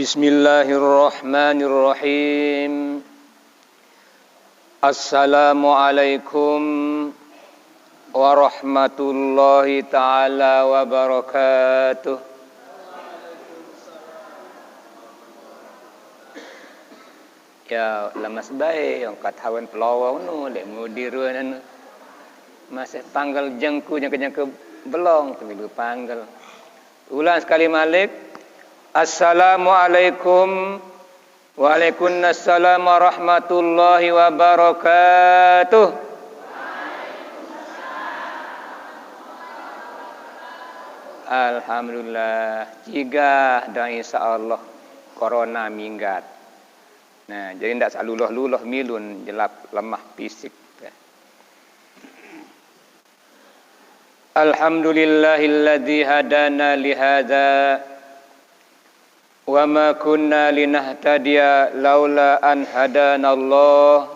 Bismillahirrahmanirrahim. Assalamualaikum warahmatullahi ta'ala wabarakatuh. Ya, lamas baik yang katakan pelawang nu lek mudiruan masih tanggal jengku jengke belong tapi lupa tanggal. Ulang sekali malik. Assalamualaikum waalaikumsalam warahmatullahi wabarakatuh. Alhamdulillah, jika dan insyaallah corona minggat. Nah, jadi ndak saluluh-luluh milun jelap lemah fisik. Alhamdulillahilladzi hadana li hadza wa ma kunna linahtadiya laula an hadanallah.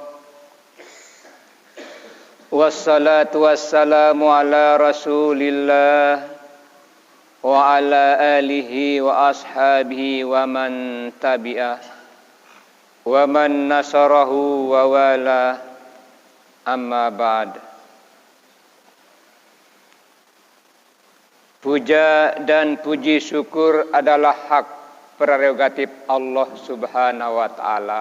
Wassalatu wassalamu ala Rasulillah wa ala alihi wa ashabihi wa man tabi'ah wa man nasarahu wa wala, amma ba'd. Puja dan puji syukur adalah hak prerogatif Allah Subhanahu wa ta'ala.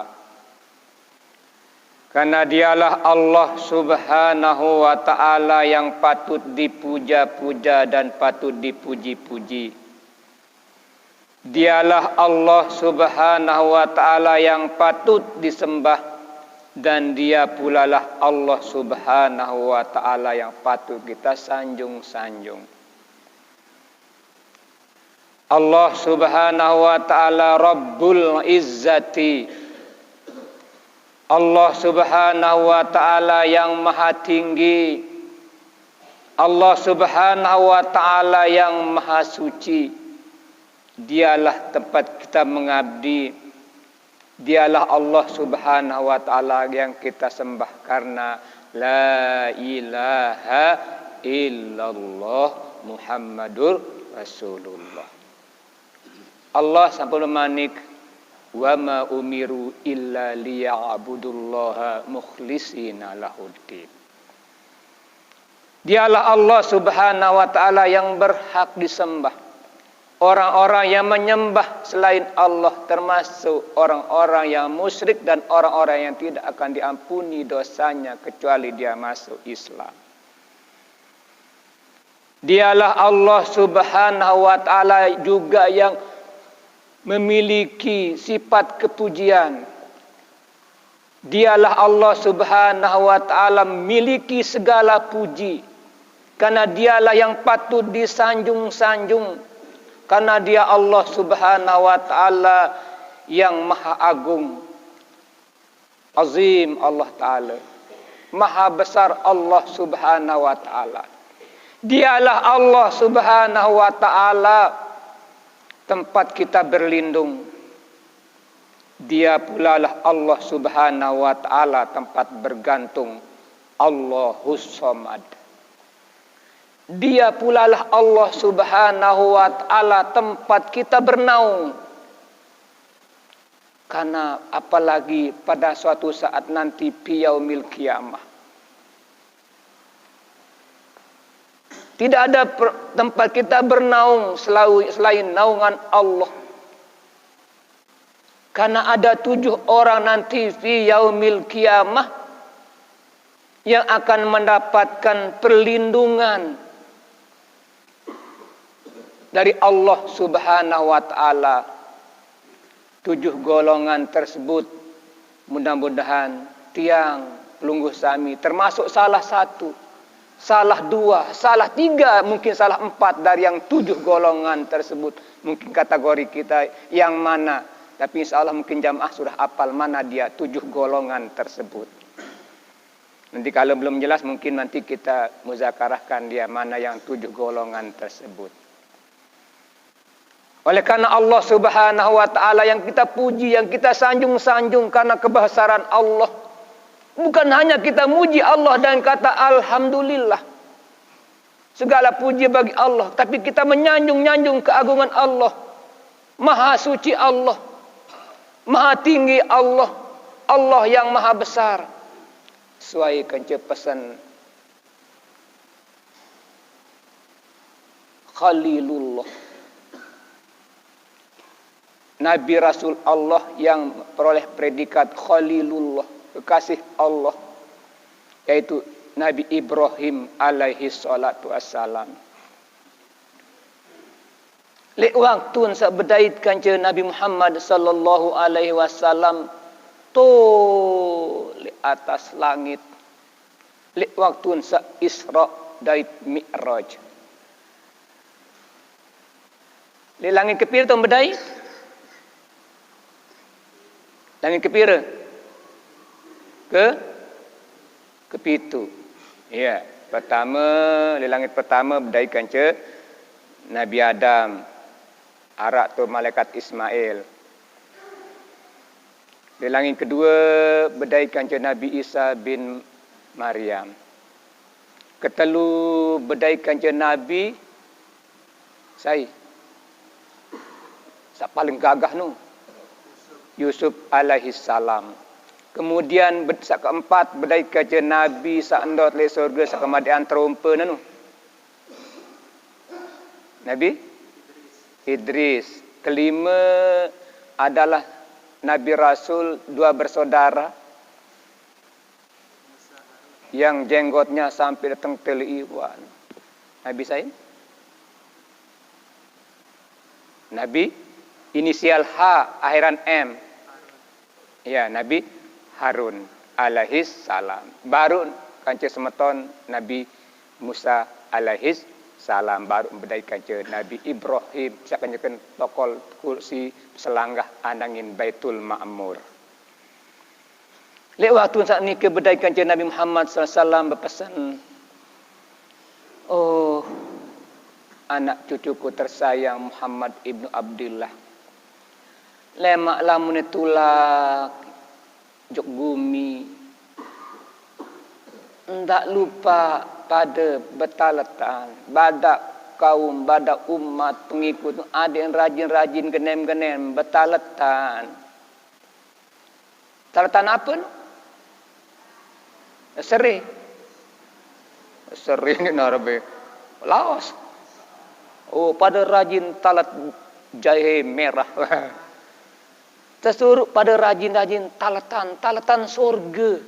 Karena dialah Allah Subhanahu wa ta'ala yang patut dipuja-puja dan patut dipuji-puji. Dialah Allah Subhanahu wa ta'ala yang patut disembah, dan dia pula lah Allah Subhanahu wa ta'ala yang patut kita sanjung-sanjung. Allah Subhanahu wa ta'ala Rabbul Izzati. Allah Subhanahu wa ta'ala yang maha tinggi. Allah Subhanahu wa ta'ala yang maha suci. Dialah tempat kita mengabdi. Dialah Allah Subhanahu wa ta'ala yang kita sembah karena la ilaha illallah Muhammadur Rasulullah. Allah sampun manik wa ma umiru illa liya'budullaha mukhlishina lahuddin. Dialah Allah Subhanahu wa ta'ala yang berhak disembah. Orang-orang yang menyembah selain Allah termasuk orang-orang yang musyrik dan orang-orang yang tidak akan diampuni dosanya kecuali dia masuk Islam. Dialah Allah Subhanahu wa ta'ala juga yang memiliki sifat kepujian. Dialah Allah Subhanahu wa ta'ala memiliki segala puji. Karena dialah yang patut disanjung-sanjung. Karena dia Allah Subhanahu wa ta'ala yang maha agung. Azim Allah ta'ala. Maha besar Allah Subhanahu wa ta'ala. Dialah Allah Subhanahu wa ta'ala tempat kita berlindung. Dia pula lah Allah Subhanahu wa ta'ala tempat bergantung. Allahus Samad. Dia pula lah Allah Subhanahu wa ta'ala tempat kita bernaung. Karena apalagi pada suatu saat nanti fi yaumil qiyamah. Tidak ada tempat kita bernaung selain naungan Allah. Karena ada 7 orang nanti fi yaumil qiyamah yang akan mendapatkan perlindungan dari Allah Subhanahu wa ta'ala. 7 golongan tersebut mudah-mudahan tiang pelungguh sami termasuk salah satu. Salah 2, salah 3, mungkin salah 4 dari yang 7 golongan tersebut. Mungkin kategori kita yang mana. Tapi insya Allah mungkin jamaah sudah hafal mana dia 7 golongan tersebut. Nanti kalau belum jelas mungkin nanti kita muzakarahkan dia mana yang 7 golongan tersebut. Oleh karena Allah Subhanahu wa ta'ala yang kita puji, yang kita sanjung-sanjung karena kebesaran Allah. Bukan hanya kita muji Allah dan kata Alhamdulillah. Segala puji bagi Allah. Tapi kita menyanjung-nyanjung keagungan Allah. Maha suci Allah. Maha tinggi Allah, Allah yang maha besar. Sesuai kanca pesan Khalilullah, Nabi Rasul Allah yang peroleh predikat Khalilullah, kekasih Allah, yaitu Nabi Ibrahim alaihi salatu wassalam. Lek waktu sak bedait kanca Nabi Muhammad sallallahu alaihi wasallam to li atas langit. Lek waktu sak Isra dait Mi'raj. Li langit kepira tu bedait? Langit kepira? Kepitu. Ya, pertama di langit pertama bedai kanca Nabi Adam, arak tu malaikat Ismail. Di langit kedua bedai kanca Nabi Isa bin Maryam. Ketelu bedai kanca Nabi sai. Sak paling gagah nu Yusuf alaihi salam. Kemudian sak keempat bedai kanca Nabi sak endot le surga sak kemadian terumpa nanu. Nabi Idris. Kelima adalah Nabi Rasul dua bersaudara yang jenggotnya sampai datang teliwan. Nabi saya? Nabi inisial H akhiran M. Ya, Nabi Harun alaihis salam. Baru kanca semeton Nabi Musa alaihis salam. Baru bedai kanca Nabi Ibrahim. Siapa nyekan tokol kursi selanggah andangin Baitul Ma'mur. Lek waktu saat ni ke bedai kanca Nabi Muhammad SAW berpesan, oh anak cucuku tersayang Muhammad ibnu Abdullah, lemak lamun tulak jok bumi, ndak lupa pada betaletan badak kaum, badak umat pengikut ada yang rajin-rajin genem-genem betaletan. Taletan apa nu? Seri ni narabe Laos. Oh, pada rajin talat jahe merah. Tersuruh pada rajin-rajin talatan surga.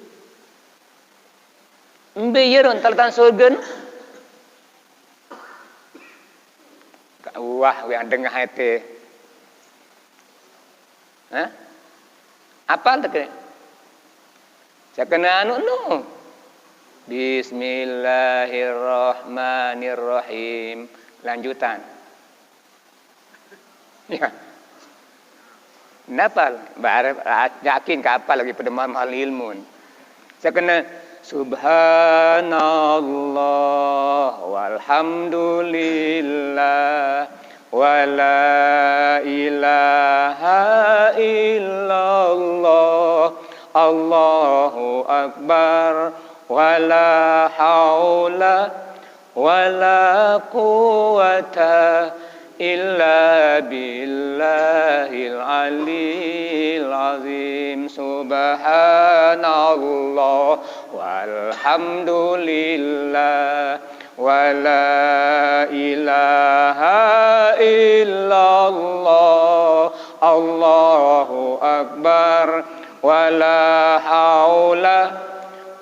Mbeyeron talatan surga. Wah, yang dengar hati. Hah? Apa tak kena? Saya kena anu no. Bismillahirrahmanirrahim. Lanjutan. Ya. Kenapa? Yakin kapal lagi pada mahal ilmu. Saya kena subhanallah walhamdulillah wala ilaha illallah Allahu akbar wala haula wala quwata illa billahil aliyil azim. Subhanallah walhamdulillah wala ilaha illallah Allahu akbar wala haula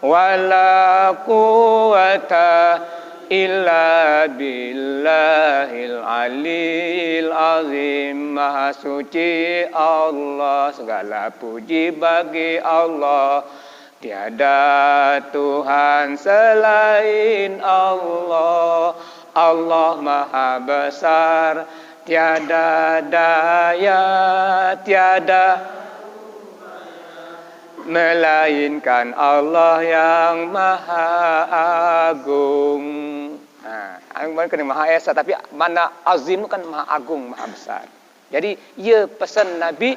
wala quwata illa billahil aliyil azim. Maha suci Allah, segala puji bagi Allah. Tiada Tuhan selain Allah. Allah maha besar, tiada daya, tiada melainkan Allah yang maha agung. Nah, kena maha esa, tapi mana azim kan maha agung, maha besar. Jadi, ia pesan Nabi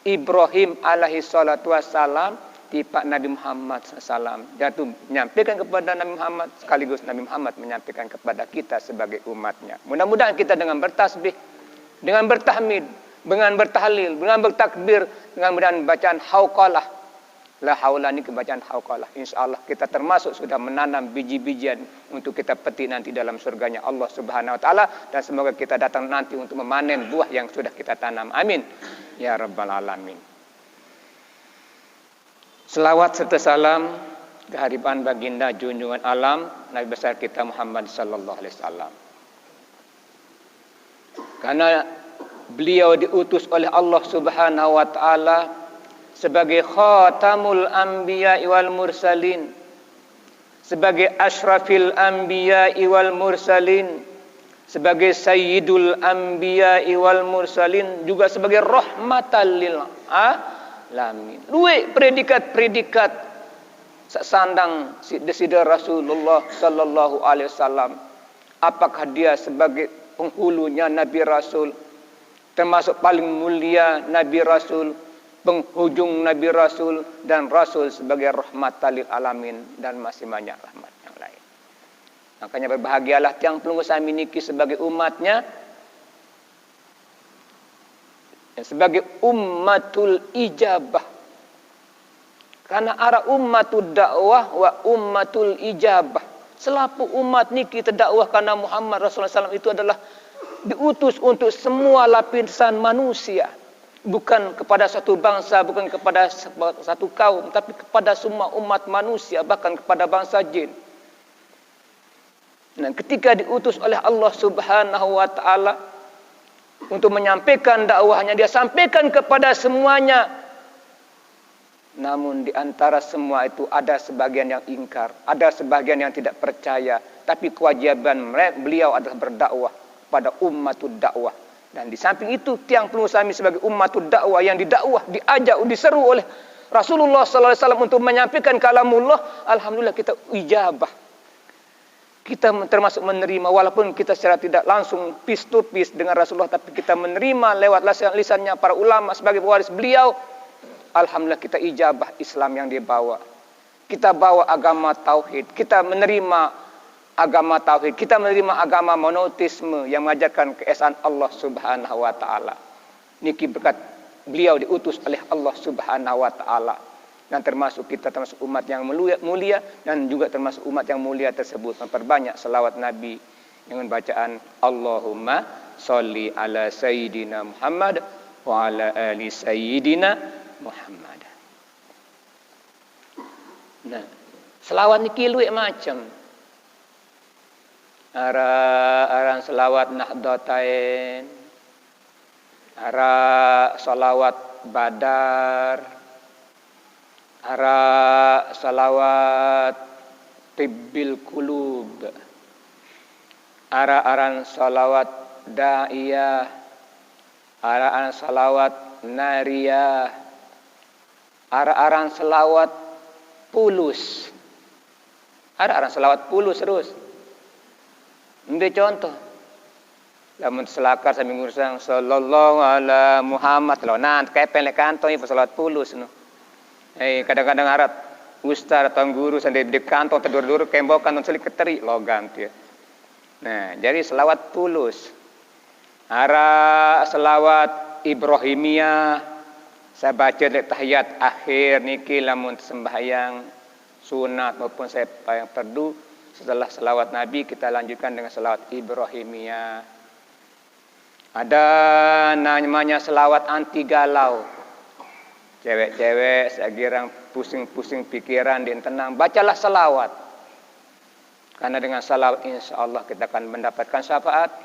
Ibrahim alaihi salatu wassalam tipak Nabi Muhammad SAW. Jatuh menyampaikan kepada Nabi Muhammad, sekaligus Nabi Muhammad menyampaikan kepada kita sebagai umatnya. Mudah-mudahan kita dengan bertasbih, dengan bertahmid, dengan bertahlil, dengan bertakbir, dengan bacaan hauqalah. La haula ini bacaan hauqalah. Insyaallah kita termasuk sudah menanam biji-bijian untuk kita petik nanti dalam surganya Allah Subhanahu wa taala, dan semoga kita datang nanti untuk memanen buah yang sudah kita tanam. Amin ya rabbal alamin. Selawat serta salam kehadiran baginda junjungan alam Nabi besar kita Muhammad sallallahu alaihi wasallam. Karena beliau diutus oleh Allah Subhanahu wa taala sebagai khatamul anbiya wal mursalin, sebagai asyrafil anbiya wal mursalin, sebagai sayyidul anbiya wal mursalin, juga sebagai rahmatan lil alamin. Dua predikat-predikat sandang sida Rasulullah sallallahu alaihi wasallam. Apakah dia sebagai penghulunya Nabi Rasul, termasuk paling mulia Nabi Rasul, penghujung Nabi Rasul, dan Rasul sebagai rahmatan lil alamin, dan masih banyak rahmat yang lain. Makanya berbahagialah tiang pelunggu sami niki sebagai umatnya, sebagai ummatul ijabah. Karena arah ummatul dakwah wa ummatul ijabah. Selapu umat niki terdakwah karena Muhammad Rasulullah SAW itu adalah diutus untuk semua lapisan manusia. Bukan kepada satu bangsa, bukan kepada satu kaum, tapi kepada semua umat manusia, bahkan kepada bangsa jin. Dan ketika diutus oleh Allah Subhanahu wa taala untuk menyampaikan dakwahnya, dia sampaikan kepada semuanya. Namun di antara semua itu ada sebagian yang ingkar, ada sebagian yang tidak percaya, tapi kewajiban beliau adalah berdakwah pada ummatud dakwah. Dan di samping itu tiang pelunggu sami sebagai ummatud dakwah yang didakwah, diajak, diseru oleh Rasulullah sallallahu alaihi wasallam untuk menyampaikan kalamullah. Alhamdulillah kita ijabah. Kita termasuk menerima, walaupun kita secara tidak langsung piece to piece dengan Rasulullah, tapi kita menerima lewat lisannya para ulama sebagai pewaris beliau. Alhamdulillah kita ijabah Islam yang dibawa. Kita bawa agama tauhid, kita menerima agama tauhid, kita menerima agama monoteisme yang mengajarkan keesaan Allah Subhanahu wa taala. Niki berkat beliau diutus oleh Allah Subhanahu wa taala, dan termasuk kita termasuk umat yang mulia, dan juga termasuk umat yang mulia tersebut memperbanyak selawat Nabi dengan bacaan Allahumma sholli ala sayyidina Muhammad wa ala ali sayyidina Muhammad. Nah, selawat niki luwih macam. Aran selawat Nahdlatain, ara salawat Badar, ara salawat Tibbil Qulub, aran salawat Da'iyah, aran salawat Nariyah, aran salawat Pulus, aran salawat Pulus terus. Ambil contoh. Lamun selakar sambil ngurusan sallallahu ala Muhammad lo. Nah, kayak pelek kantong itu salawat Pulus no. Kadang-kadang harap ustaz atau guru sambil di kantong terdur-dur kembok kantong selik keteri logam dia. Nah, jadi selawat Pulus. Ara selawat Ibrahimiyah. Saya baca di tahiyat akhir niki lamun sembahyang sunat maupun saya yang fardu. Setelah selawat Nabi kita lanjutkan dengan selawat Ibrahimiyah. Ada namanya selawat anti galau. Cewek-cewek sekirang pusing-pusing pikiran dan tenang, bacalah selawat. Karena dengan selawat insya Allah kita akan mendapatkan syafaat.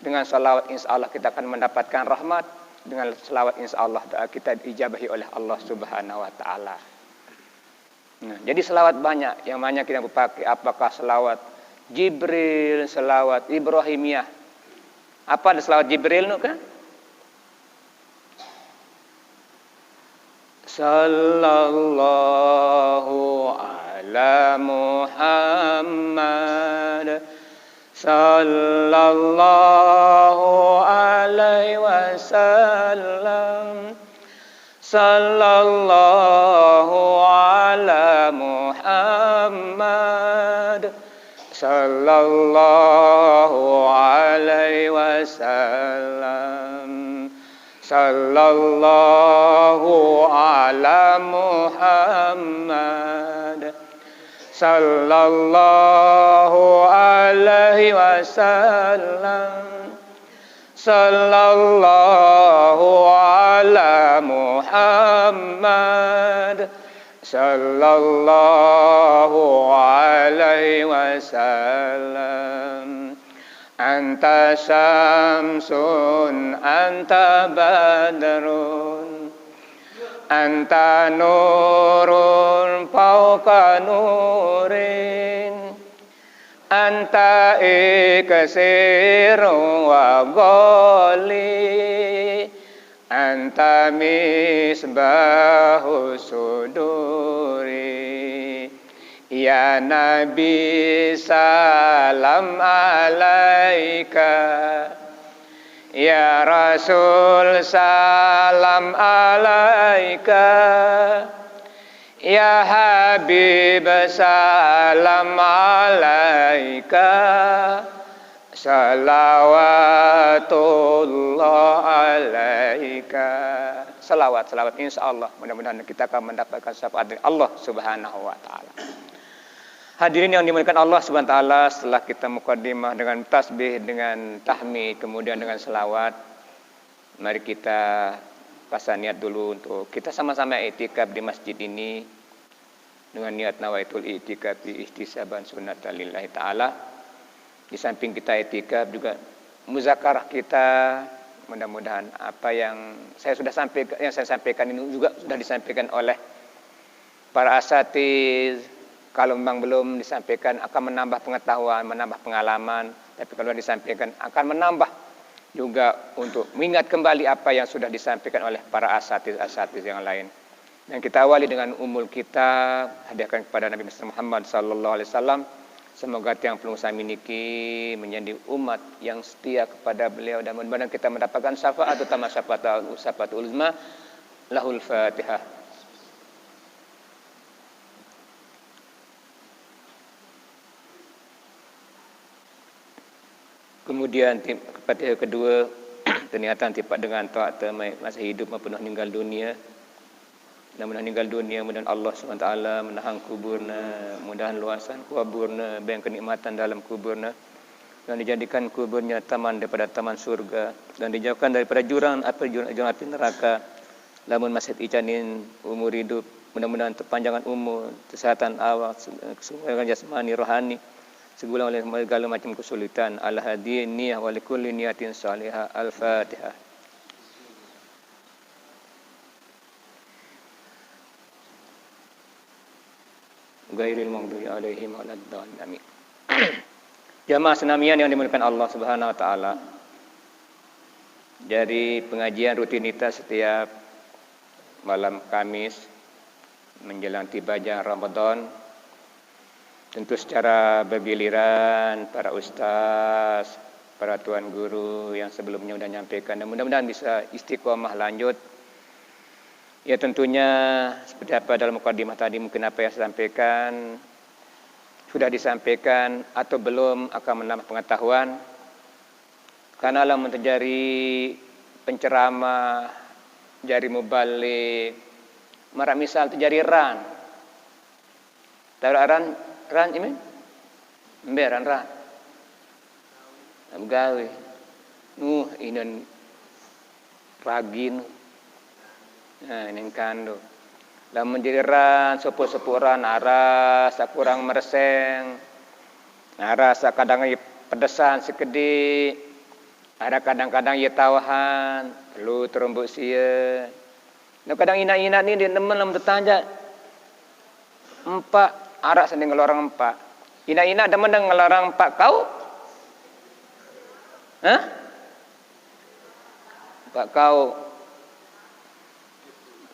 Dengan selawat insya Allah kita akan mendapatkan rahmat. Dengan selawat insya Allah kita diijabahi oleh Allah Subhanahu wa taala. Nah, jadi selawat banyak yang banyak kita pakai. Apakah selawat Jibril, selawat Ibrahimiyah? Apa ada selawat Jibril nu kan? Sallallahu ala Muhammad, sallallahu alaihi wasallam, sallallahu ala Muhammad, sallallahu alaihi wasallam, Sallallahu ala Muhammad. Sallallahu alaihi wasallam. Sallallahu ala Muhammad. Sallallahu alaihi wasallam. Anta syamsun, anta badrun, anta nurun fauqa nurin, anta iksirun wa ghali, anta misbahu suduri. Ya Nabi salam alaika, ya Rasul salam alaika, ya Habib salam alaika, salawatullah alaika. Salawat insyaallah mudah-mudahan kita akan mendapatkan syafaat dari Allah Subhanahu wa taala. Hadirin yang dimuliakan Allah Subhanahu wa taala, setelah kita muqaddimah dengan tasbih, dengan tahmid, kemudian dengan selawat, mari kita pasang niat dulu untuk kita sama-sama i'tikaf di masjid ini dengan niat nawaitul i'tikaf bi ihtisaban sunnatan lillahi taala. Di samping kita i'tikaf juga muzakarah kita, mudah-mudahan apa yang saya sampaikan ini juga sudah disampaikan oleh para asatiz. Kalau memang belum disampaikan akan menambah pengetahuan, menambah pengalaman. Tapi kalau disampaikan akan menambah juga untuk mengingat kembali apa yang sudah disampaikan oleh para asatiz yang lain. Dan kita awali dengan umul kita, hadiahkan kepada Nabi Muhammad SAW. Semoga tiang pelung saya miliki menjadi umat yang setia kepada beliau. Dan mudah-mudahan kita mendapatkan syafaat utama syafaatul uzma. Lahul Fatihah. Kemudian kepada kedua, ternyata tipat dengan taat masa hidup maupun meninggal dunia. Dan meninggal dunia, mudah Allah SWT menahan kuburna, mudahan luasan kuburna, berikan kenikmatan dalam kuburna, dan dijadikan kuburnya taman daripada taman surga, dan dijauhkan daripada jurang api neraka. Lamun masih icanin umur hidup, mudah-mudahan terpanjangan umur, kesehatan awak, kesemuanya jasmani, rohani, segulang oleh segala macam kesulitan. Al-hadi niyah wa likulli niyatin salihah. Al-Fatihah. Ghairil maghdubi alaihim waladdallin. Amin. Jamaah senamian yang dimuliakan Allah Subhanahu wa taala. Dari pengajian rutinitas setiap malam Kamis menjelang tibanya Ramadan, tentu secara bergiliran para ustaz, para tuan guru yang sebelumnya sudah menyampaikan, dan mudah-mudahan bisa istiqomah lanjut. Ya tentunya seperti apa dalam mukadimah tadi, mungkin apa yang saya sampaikan sudah disampaikan atau belum akan menambah pengetahuan. Karena Allah terjadi penceramah, jari mubalik, marah misal terjadi ran. Tahu ran ini? Emberan ran. Gawe. Ini ragin. Nah, ini kando. Lah menjadi ran, sepuh-sepuh ran, rasa kurang mereseng. Rasa kadang pedesan sekedik. Ada kadang-kadang ia tawahan, perlu terumbuk sia. Nah, kadang ina-ina ni dia nemen lam bertanya. Empat arak sendiri ngelarang empat. Ina-ina demen ngelarang empat kau? Hah? Empat kau.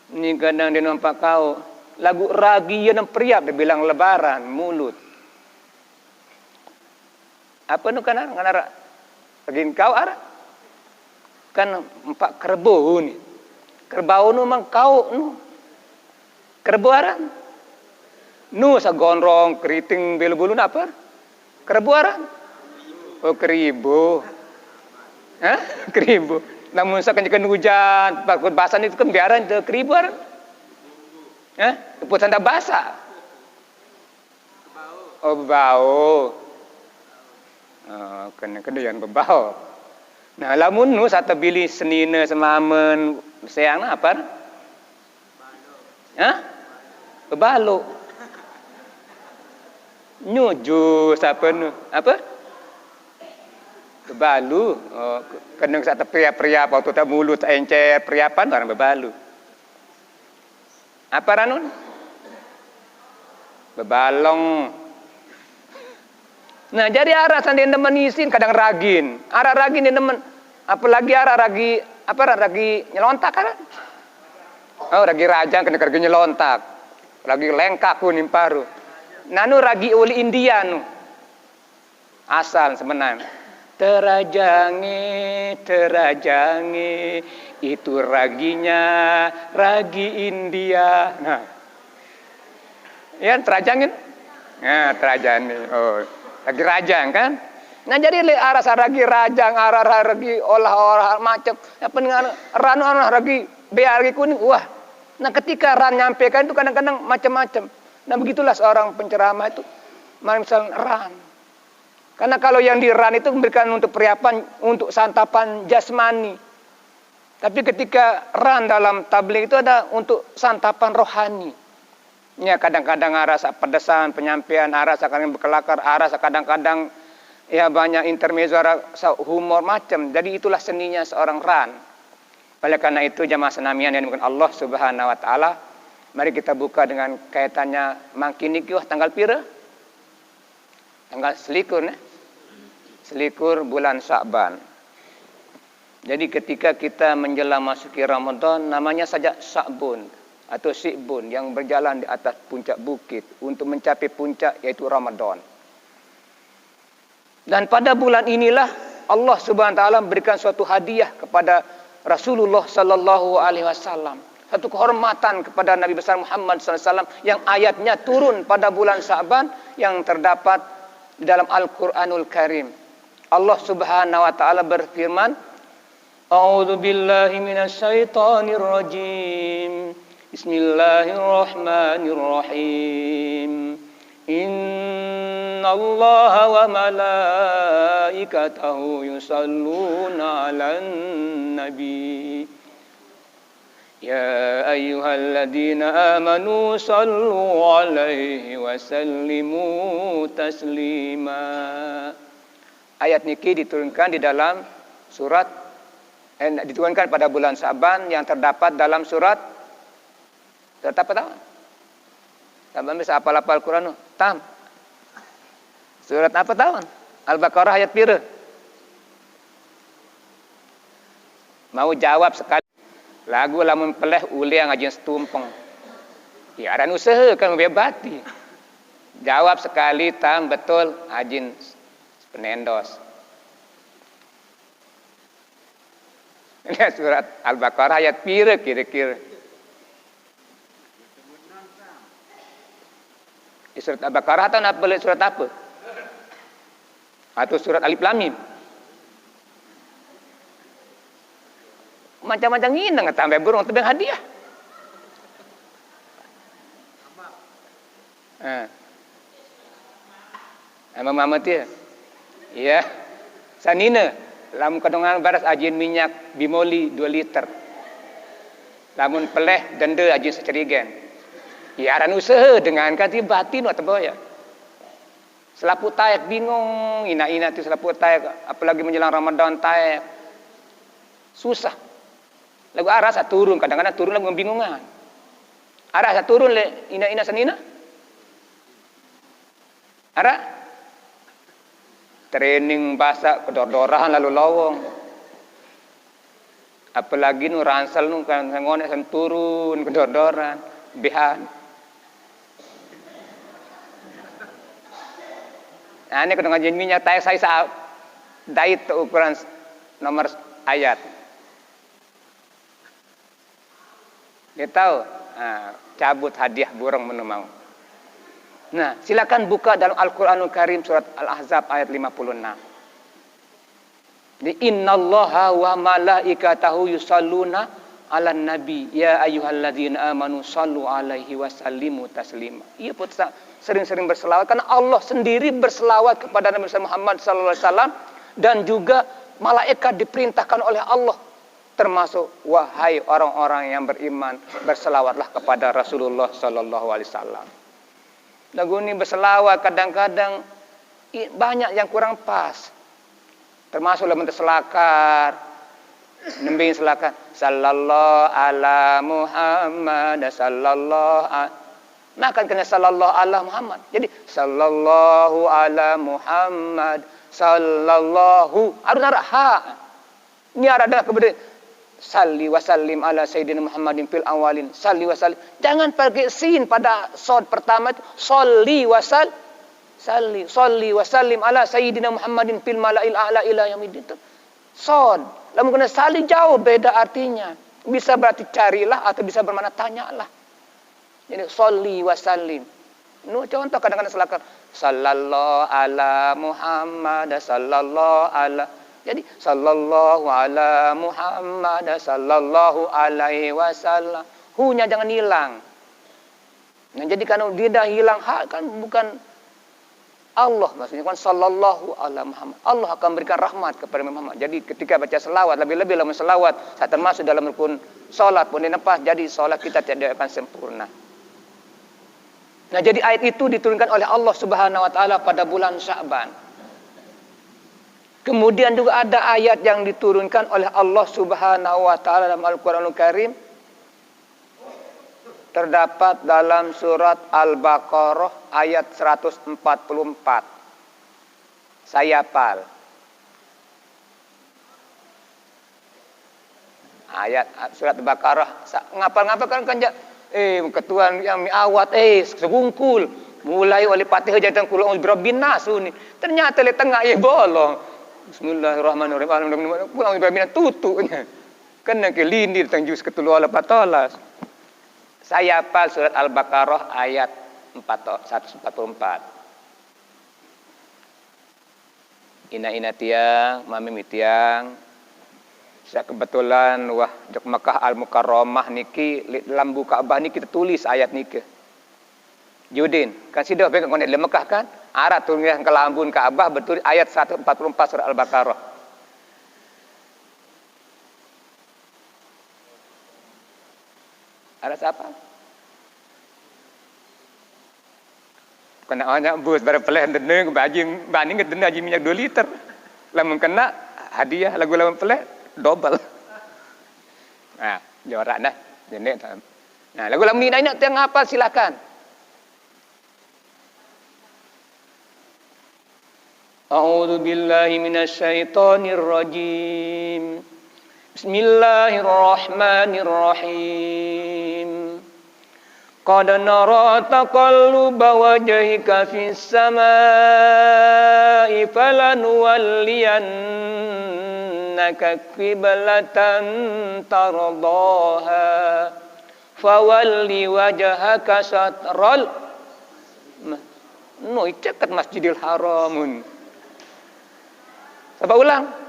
Ni kadang dia nampak kau. Lagu ragi yang periap dia bilang lebaran mulut. Apa nu kan arak? Pergi kau arak? Kan empat kerbau ni. Kerbau nu mang kau nu. Kerbau arak? Nu sa gondrong keriting belu-belu apa? Kerbau arak? Oh keribu. Hah? Keribu. Namun sekan hujan, takut basah itu kan biaran itu keribuan. Keputusan dah basah. Oh, berbau. Kena yang berbau. Nah, lamun nu satu bili senina semamen sayang apa? Berbalo. Nyuju siapa nu? Apa? Bebalu. Kena satu pria-pria waktu tak mulut encer priapan orang bebalu. Apa ranun? Bebalong. Nah, jadi arah dia nemen isin kadang ragin. Arah ragin dia nemen. Apalagi arah ragi nyelontak kan? Oh, ragi rajang kena ragi nyelontak. Ragi lengkak ku nimparu. Nanu ragi uli India nu. Asal sebenarnya. Terajange itu raginya ragi India. Nah. Ya, terajangin. Nah, terajang nih. Oh. Lagi rajang kan? Nah jadi arah ragi rajang, arah ragi olah macam apa dengan ranu ragi beari kuning. Wah. Nah ketika ran nyampaikan itu kadang-kadang macam-macam. Nah begitulah seorang penceramah itu. Misalnya ran. Karena kalau yang di ran itu memberikan untuk persiapan untuk santapan jasmani. Tapi ketika ran dalam tabligh itu ada untuk santapan rohani. Ya kadang-kadang arasa pedesan penyampaian, arasa kadang berkelakar, arasa kadang-kadang ya banyak intermezzo, arasa humor macam. Jadi itulah seninya seorang ran. Oleh karena itu jamaah senamian yang dimulakan Allah Subhanahu wa taala, mari kita buka dengan kaitannya mangkin niki tanggal pira? Tanggal selikur Selikur bulan Sya'ban. Jadi ketika kita menjelang masuki Ramadan namanya saja Sya'bun atau Syibun yang berjalan di atas puncak bukit untuk mencapai puncak yaitu Ramadan. Dan pada bulan inilah Allah Subhanahu wa taala memberikan suatu hadiah kepada Rasulullah sallallahu alaihi wasallam, satu kehormatan kepada Nabi besar Muhammad sallallahu alaihi wasallam yang ayatnya turun pada bulan Sya'ban yang terdapat di dalam Al-Qur'anul Karim. Allah Subhanahu wa taala berfirman, A'udzu billahi minasyaitonir rajim. Bismillahirrahmanirrahim. Innallaha wa malaikatahu yusalluna 'alan nabi. Ya ayyuhalladzina amanu sallu 'alaihi wa sallimu taslima. Ayat niki diturunkan di dalam surat diturunkan pada bulan Sya'ban yang terdapat dalam surat apa tahu? Tambah bisa apal-apal Quran tam. Surat apa tahu? Al-Baqarah ayat pira? Mau jawab sekali. Lagu lamun peleh uliang ajin setumpeng. Ya ada usaha kan bebati. Jawab sekali tam betul ajin penendos. Ini surat Al-Baqarah ayat pira kira-kira? Surat Al-Baqarah atau surat apa? Atau surat Alif Lam Mim? Macam-macam ini nggak tambah burung tebing hadiah. Mama dia, ya, sanina, lamun kadongan baras ajin minyak bimoli 2 liter, lamun peleh denda ajin secerigen. Ya ada usaha dengan kati batin atau boya. Selapu tayak bingung, ina-ina tu selapu tayak, apalagi menjelang Ramadan tayak. Susah. Lagu arah sa turun, kadang-kadang turun lagu membingungan. Arah sa turun le ina-ina sanina. Arah training bahasa kedor-dorahan lalu lawong. Apalagi nu ransel nu kan ngone san turun kedor-doran, behan. Nah, ini kena ngaji minyak tayak saya saat dait ukuran nomor ayat. Dia tahu, cabut hadiah burung menumau. Nah, silakan buka dalam Al-Quranul Karim surat Al-Ahzab ayat 56. Innallaha wa malaikatahu yusalluna 'alan nabi ya ayyuhalladzina amanu sallu 'alaihi wa sallimu taslima. Ia pun sering-sering berselawat karena Allah sendiri berselawat kepada Nabi Muhammad sallallahu alaihi wasallam, dan juga malaikat diperintahkan oleh Allah, termasuk wahai orang-orang yang beriman berselawatlah kepada Rasulullah sallallahu alaihi wasallam. Lagu ini berselawat kadang-kadang banyak yang kurang pas. Termasuk dalam terselakar, nembing selakar sallallahu ala Muhammad sallallahu nah kan kena sallallahu ala Muhammad. Jadi sallallahu ala Muhammad sallallahu harus ada ha. Ini ada kemudian salli wa sallim ala sayyidina Muhammadin fil awalin salli wa sallim. Jangan pakai sin pada shad pertama itu salli wa salli wa sallim ala sayyidina Muhammadin fil mala'il a'la ila yaumidin. Shad lalu kena salli jauh beda artinya. Bisa berarti carilah atau bisa bermakna tanyalah. Jadi salli wa sallim. Contoh kadang-kadang selakar sallallahu ala Muhammad sallallahu ala. Jadi sallallahu ala Muhammad sallallahu alaihi wasallam. Hu-nya jangan hilang. Nah, jadi kalau dia dah hilang hak kan bukan Allah, maksudnya kan sallallahu ala Muhammad. Allah akan berikan rahmat kepada Muhammad. Jadi ketika baca selawat, lebih-lebih dalam selawat, saya termasuk dalam rukun salat pun dilepas, jadi salat kita tidak akan sempurna. Nah, jadi ayat itu diturunkan oleh Allah Subhanahu wa taala pada bulan Sya'ban. Kemudian juga ada ayat yang diturunkan oleh Allah Subhanahu wa taala dalam Al-Qur'anul Karim. Terdapat dalam surat Al-Baqarah ayat 144. Saya hafal. Ayat surat Al-Baqarah. Ngapal-ngapal kan ketuan yang awat sebungkul. Mulai oleh Fatihah jadikan kul a'udzu birabbin nas ni. Ternyata di tengah bolong. Bismillahirrahmanirrahim. Alhamdulillah. Kul a'udzu birabbin nas tutunya. Kena ke lindir tang juz ketulu ala patolas. Saya hafal surat Al-Baqarah ayat 144. Ina tiang, mami tiang. Saya kebetulan wah jok Makkah Al-Mukarramah niki lambu Ka'bah niki kita tulis ayat niki. Judin, kan sidah pegang konek di Mekah kan? Arah tulisan ke lambun Ka'bah betul ayat 144 surat Al-Baqarah. Ada siapa? Kena anak bus barang peleh deneng baji banding ke haji minyak 2 liter. Lamun kena hadiah lagu lamun peleh double. Nah, jorak dah. Jenek. Nah, lagu lamun ni nak tengah apa silakan. A'udzu billahi minasyaitonir rajim. Bismillahirrahmanirrahim. Qad nara taqalluba wajhika fis samaa'i falanuwalliyannaka qiblatan tardaha fawalli wajhaka satral cekat Masjidil Haramun. Coba ulang.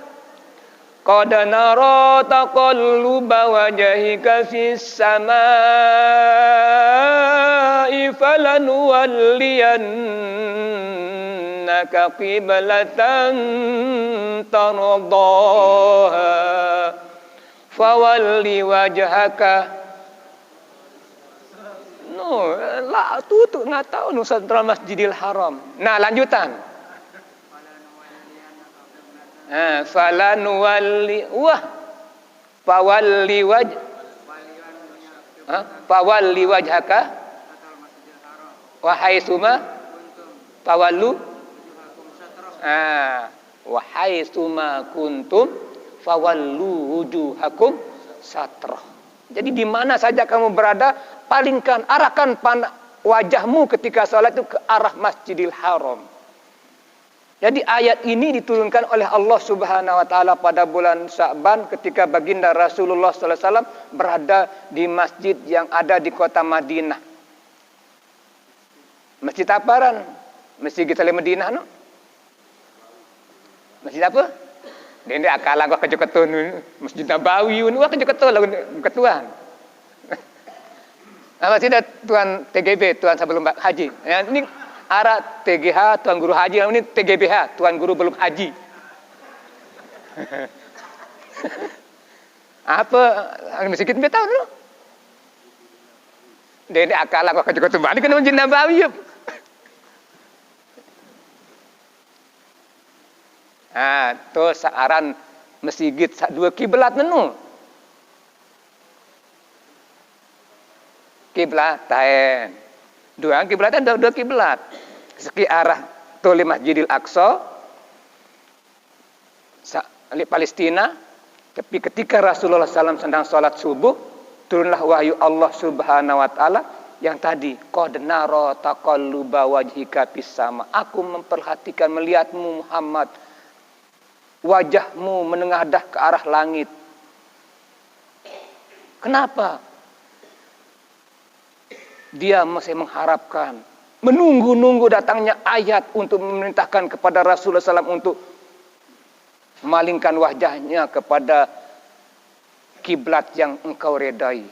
Qad nara taqalluba wajhika fis samaa'i falanuwalliyannaka qiblatan tardaha fawalli wajhaka tutup nggak tahu Nusantara Masjidil Haram. Nah, lanjutan. Falanuwalli fawalli wajhaka wahai suma fawallu wahai suma kuntum fawallu wujuhakum satrah. Jadi di mana saja kamu berada, palingkan, arahkan wajahmu ketika salat itu ke arah Masjidil Haram. Jadi ayat ini diturunkan oleh Allah Subhanahu wa taala pada bulan Sya'ban ketika baginda Rasulullah sallallahu alaihi wasallam berada di masjid yang ada di kota Madinah. Masjid apa? Masjid kita di Madinah no? Masjid apa? Dene akala gua kejo-ketun Masjid Nabawi wah kejo-ketun lagu ketuan. Apa sih tuan TGB, tuan sebelum haji. Ya, ini arah TGH, tuan guru haji, ini TGBH, tuan guru belum haji. Apa sedikit tahu dulu. Dene akala gua kejo-ketun balik ke Masjid Nabawi. Ah, tu searan masjid dua kiblat nenu. Kiblatan. Dua kiblatan dua kiblat. Seki arah tuli Masjidil Aqsa Palestina. Tapi ketika Rasulullah SAW sedang sholat subuh, turunlah wahyu Allah Subhanahu wa taala yang tadi qad nara taqalluba wajhika fis sama. Aku memperhatikan melihatmu Muhammad. Wajahmu menengadah ke arah langit. Kenapa? Dia masih mengharapkan, menunggu-nunggu datangnya ayat untuk memerintahkan kepada Rasulullah SAW untuk memalingkan wajahnya kepada kiblat yang engkau redai.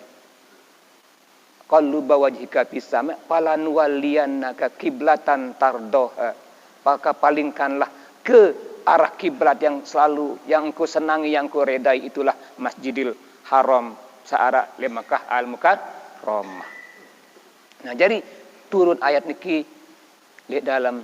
Qalluba wajhika fis sama falanuwalliyannaka kiblatan tardoha. Maka palingkanlah ke arah kiblat yang selalu yang engkau senangi, yang engkau redai, itulah Masjidil Haram searah le Makkah al-Mukarramah. Nah, jadi turun ayat niki di dalam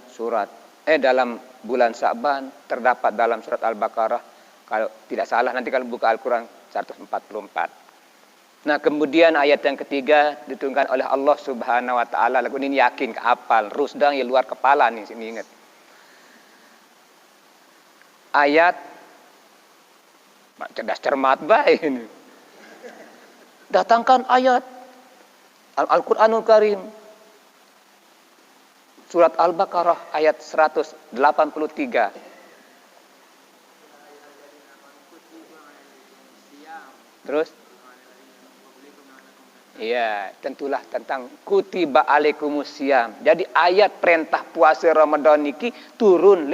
dalam bulan Sa'ban, terdapat dalam surat Al-Baqarah kalau tidak salah, nanti kalau buka Al-Qur'an 144. Nah, kemudian ayat yang ketiga diturunkan oleh Allah Subhanahu wa taala. Lagu ini yakin keapal, rusdang ya luar kepala nih sini ingat. Ayat cerdas cermat baik ini. Datangkan ayat Al-Qur'anul Karim. Surat Al-Baqarah ayat 183. Terus? Iya, tentulah tentang kutiba alaikumusiyam. Jadi ayat perintah puasa Ramadan niki turun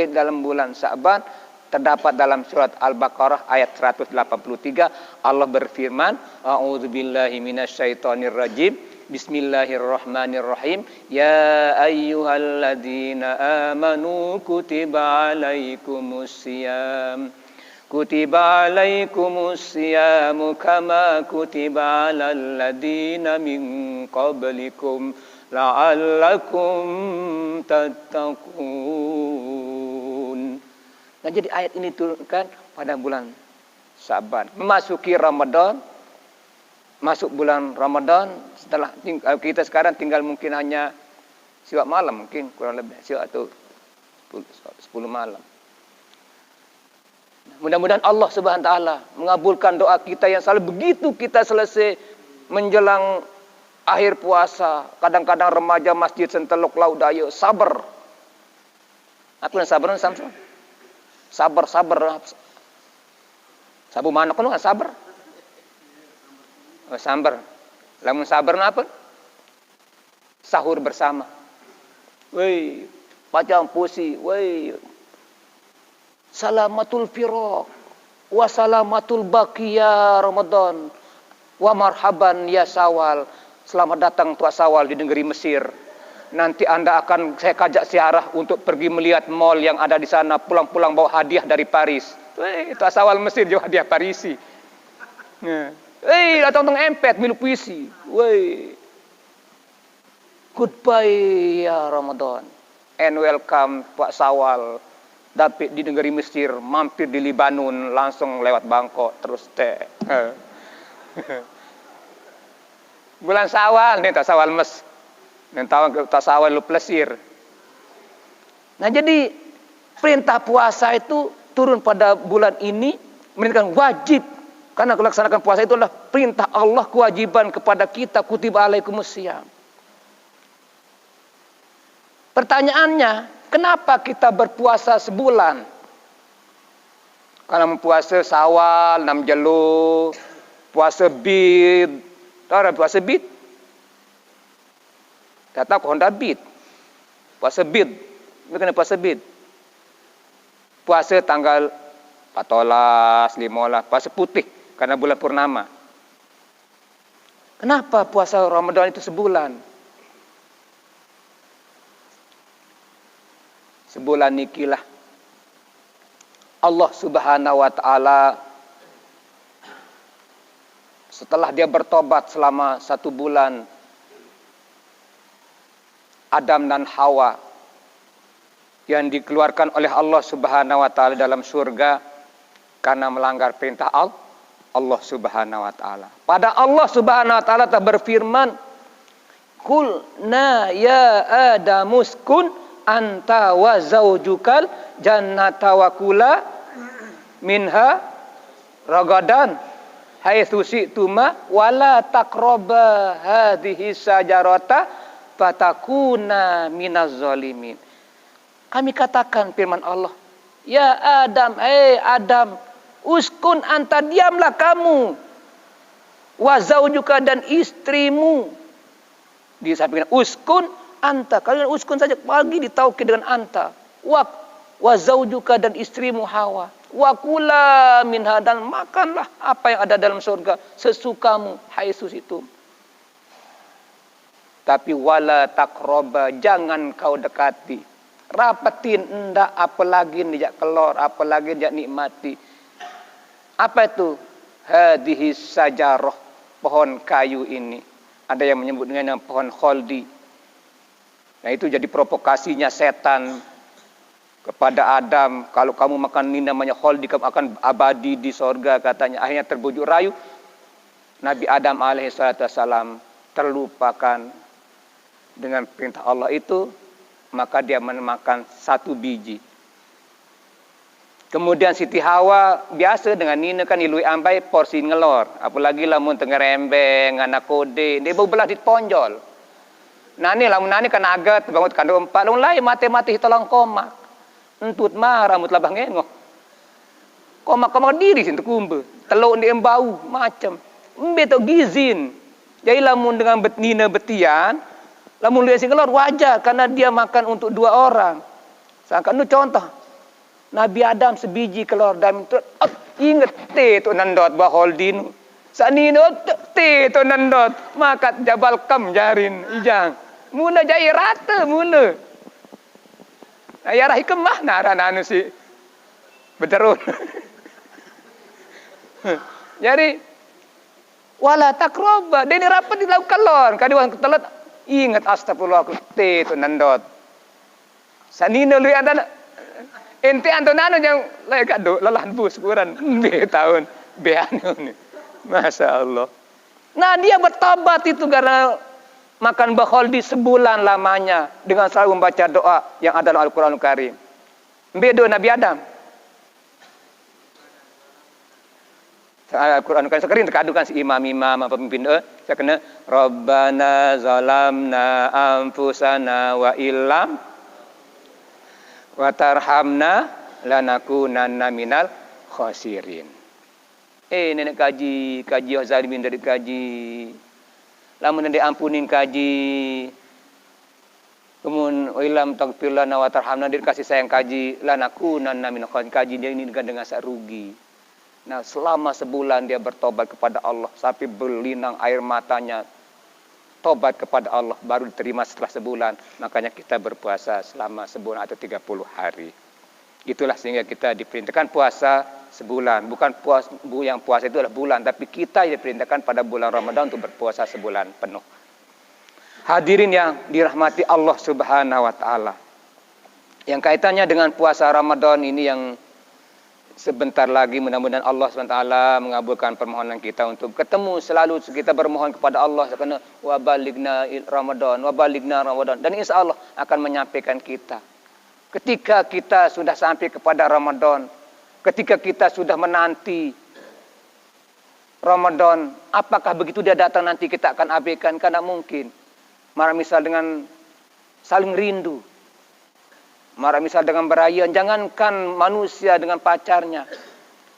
dalam bulan Sa'ban, terdapat dalam surat Al-Baqarah ayat 183. Allah berfirman, a'udzubillahi minasyaitonirrajim. Bismillahirrahmanirrahim. Ya ayyuhalladzina amanu kutiba alaikumusiyam. Kutiba alaikumusiyam kama kutiba alal ladzina min qablikum la'allakum tattaqun. Nah, jadi ayat ini turunkan pada bulan Sa'ban. Memasuki Ramadan, masuk bulan Ramadan, setelah kita sekarang tinggal mungkin hanya siwak malam, mungkin kurang lebih siwak atau 10 malam. Mudah-mudahan Allah Subhanahu wa taala mengabulkan doa kita yang selalu begitu kita selesai menjelang akhir puasa. Kadang-kadang remaja masjid senteluk laudayo sabar. Aku yang sabar Samson. Sabar. Sabu mana kono sabar? Oh, sabar. Lamun sabar apa? Sahur bersama. Woi, pacang pusi, woi. Salamatul firaq wa salamatul baqiyah Ramadan wa marhaban ya Sawal. Selamat datang tua Sawal di negeri Mesir. Nanti Anda akan saya kajak ziarah untuk pergi melihat mall yang ada di sana, pulang-pulang bawa hadiah dari Paris. Tua Sawal Mesir juga hadiah Parisi. Datang empet milu puisi. Goodbye ya Ramadan and welcome Pak Sawal. Tapi di negeri Mesir, mampir di Libanon, langsung lewat Bangkok, terus bulan Sawal, nih tak Sawal mes. Nih tak Sawal lu plesir. Nah, jadi perintah puasa itu turun pada bulan ini, menunjukkan wajib. Karena melaksanakan puasa itu adalah perintah Allah, kewajiban kepada kita, kutiba alaikumusiyam. Pertanyaannya, kenapa kita berpuasa sebulan? Karena puasa Sawal, 6 jelu, puasa Bid. Tahu ada puasa Bid? Tak tahu Honda Bid. Puasa Bid. Bukan puasa Bid. Puasa tanggal patolas, limolas, puasa putih karena bulan purnama. Kenapa puasa Ramadan itu sebulan? Sebulan nikilah Allah Subhanahu wa taala setelah dia bertobat selama 1 bulan, Adam dan Hawa yang dikeluarkan oleh Allah Subhanahu wa taala dalam surga karena melanggar perintah Allah Subhanahu wa taala. Pada Allah Subhanahu wa taala telah berfirman, "Qulna ya Adamu uskun anta wa zaujukal jannata wa kula minha ragadan haitsu syi'tuma wala taqraba hadhihi sajarata fatakuna minaz zalimin." Kami katakan firman Allah, "Ya Adam, Adam, uskun anta, diamlah kamu, wa zaujuka dan istrimu." Disampaikan uskun anta, kalian uskun saja, pagi ditaukid dengan anta. Wa zaujuka dan istrimu Hawa. Wa kula minha, dan makanlah apa yang ada dalam surga sesukamu, haitsu situm. Tapi wala taqraba, jangan kau dekati. Rapetin endak, apalagi dijak kelor, apalagi dijak nikmati. Apa itu? Hadhihi sajarah, pohon kayu ini. Ada yang menyebut dengan pohon kholdi. Nah, itu jadi provokasinya setan kepada Adam. Kalau kamu makan ini namanya kholdi, kamu akan abadi di sorga, katanya. Akhirnya terbujuk rayu. Nabi Adam alaihissalam terlupakan dengan perintah Allah itu, maka dia memakan 1 biji. Kemudian Siti Hawa biasa dengan Nina kan ilui ambai porsi ngelor, apalagi lamun tengah rembeng anak kode dia belah diponjol. Nani lamun nani kan agat bangun kandung 4 lamun lain mati tolong komak. Entut marah mut labah ngengok. Komak diri sin kumbe, teluk di embau macam. Embe to gizin. Jadi lamun dengan Nina betian, lamun lihat sing ngelor wajar karena dia makan untuk 2 orang. Sangka nu contoh Nabi Adam sebiji kelor dan itu inget te tu nandot baholdin sanino te tu nandot makat jabal kam jarin ijang mula jai rata mula ayarah ikemah narana si beterun. Jadi wala takroba deni rapat dilakukan lor kadiwan ketelat ingat astagfirullah te tu nandot sanino lu ada ente antonano yang leka do lalahan bus kuran be tahun be anu nih. Masya Allah. Nah, dia bertobat itu karena makan bakholdi sebulan lamanya dengan selalu membaca doa yang ada dalam Al-Qur'anul Karim. Bedo Nabi Adam. Al-Qur'anul Karim sekarang terkadukan si imam-imam pemimpin saya kena Rabbana zalamna anfusana wa illam wa tarhamna lanakunanna minal khasirin. Nenek kaji zalimin dari kaji. Lamun nenek ampunin kaji. Kemun ilam taghfir lana wa tarhamna dikasih sayang kaji lanakunanna minal khasirin. Kaji dia ini dengan sak rugi. Nah, selama sebulan dia bertobat kepada Allah sampai berlinang air matanya. Tobat kepada Allah baru diterima setelah sebulan. Makanya kita berpuasa selama sebulan atau 30 hari. Itulah sehingga kita diperintahkan puasa sebulan. Bukan yang puasa itu adalah bulan, tapi kita yang diperintahkan pada bulan Ramadan untuk berpuasa sebulan penuh. Hadirin yang dirahmati Allah Subhanahu wa taala. Yang kaitannya dengan puasa Ramadan ini yang sebentar lagi mudah-mudahan Allah SWT mengabulkan permohonan kita untuk ketemu selalu kita bermohon kepada Allah karena wabaligna Ramadan dan insya Allah akan menyampaikan kita ketika kita sudah sampai kepada Ramadan, ketika kita sudah menanti Ramadan, apakah begitu dia datang nanti kita akan abaikan? Karena mungkin marah misal dengan saling rindu, marah misal dengan berayan, jangankan manusia dengan pacarnya.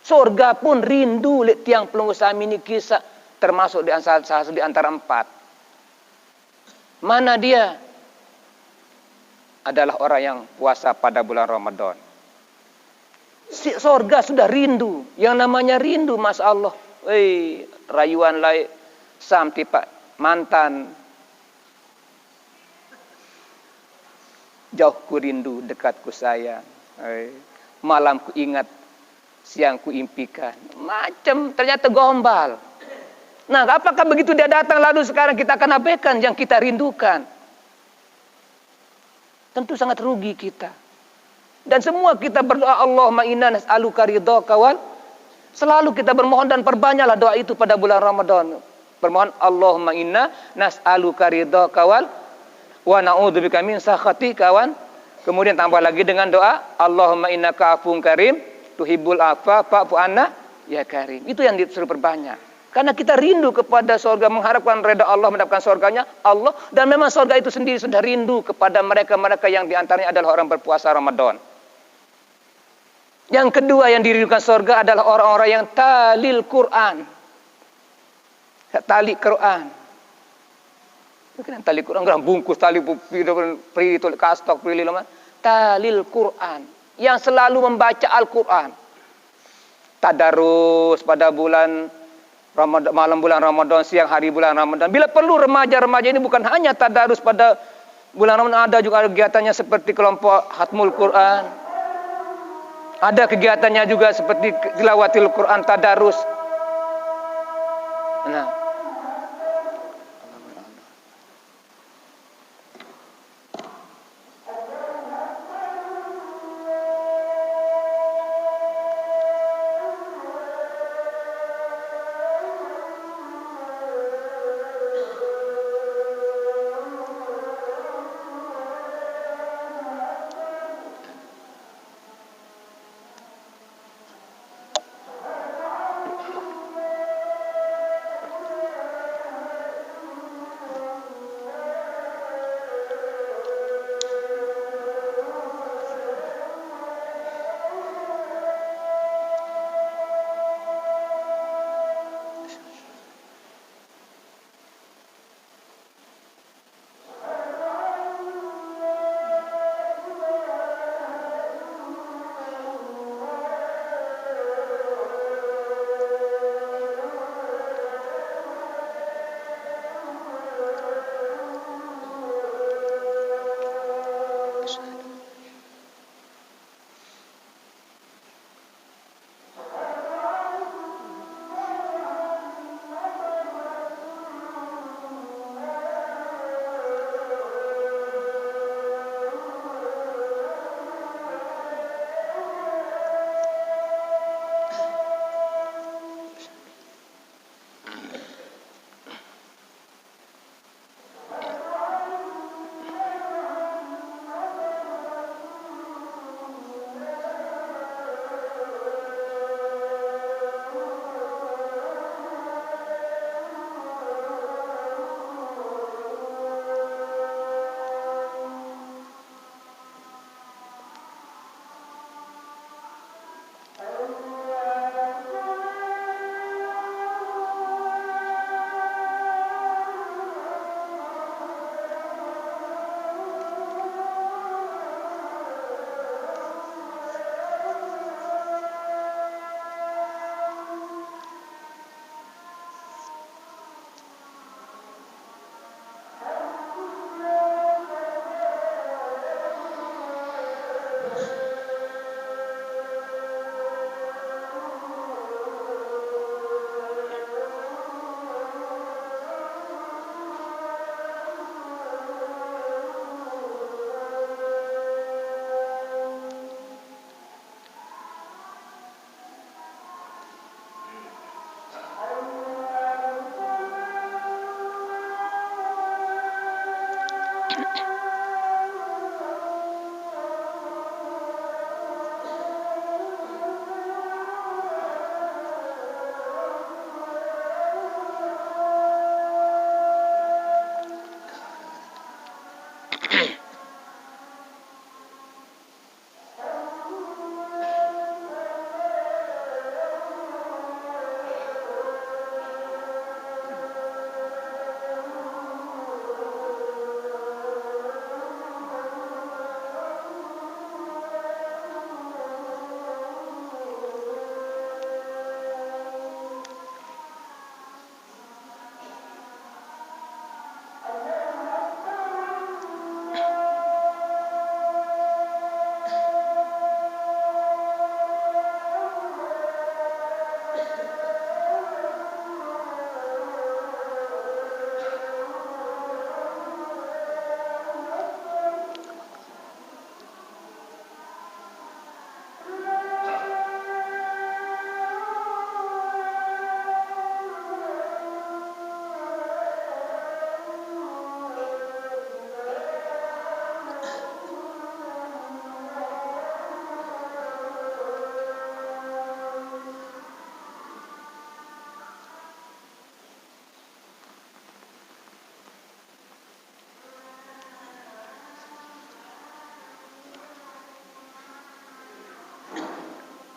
Surga pun rindu lihat tiang pelunggu sami ini kisah termasuk di antara 4. Mana dia? Adalah orang yang puasa pada bulan Ramadan. Sorga sudah rindu. Yang namanya rindu, Masya Allah. Rayuan lai sampai Pak mantan. Jauh ku rindu, dekat ku sayang. Malam ku ingat, siang ku impikan. Macam ternyata gombal. Nah, apakah begitu dia datang lalu sekarang kita akan abaikan yang kita rindukan? Tentu sangat rugi kita. Dan semua kita berdoa, Allahumma inna nas'aluka ridhaka wal. Selalu kita bermohon dan perbanyaklah doa itu pada bulan Ramadan. Bermohon, Allahumma inna nas'aluka ridhaka wal wa na'udzubika min sakhatika wan. Kemudian tambah lagi dengan doa, Allahumma innaka afuwun karim tuhibbul afwa fa'fu anna ya karim. Itu yang disuruh perbanyak. Karena kita rindu kepada surga, mengharapkan redha Allah, mendapatkan surganya Allah. Dan memang surga itu sendiri sudah rindu kepada mereka-mereka yang diantaranya adalah orang berpuasa Ramadan. Yang kedua yang dirindukan surga adalah orang-orang yang talil Quran. Tali Quran. Bukan tali Quran, enggak bungkus tali pri itu kastok pri lama. Talil Quran. Yang selalu membaca Al-Quran. Tadarus pada bulan Ramadan, malam bulan Ramadan, siang hari bulan Ramadan. Bila perlu remaja-remaja ini bukan hanya tadarus pada bulan Ramadan, ada juga kegiatannya seperti kelompok Khatmul Quran. Ada kegiatannya juga seperti tilawatil Quran, tadarus. Nah,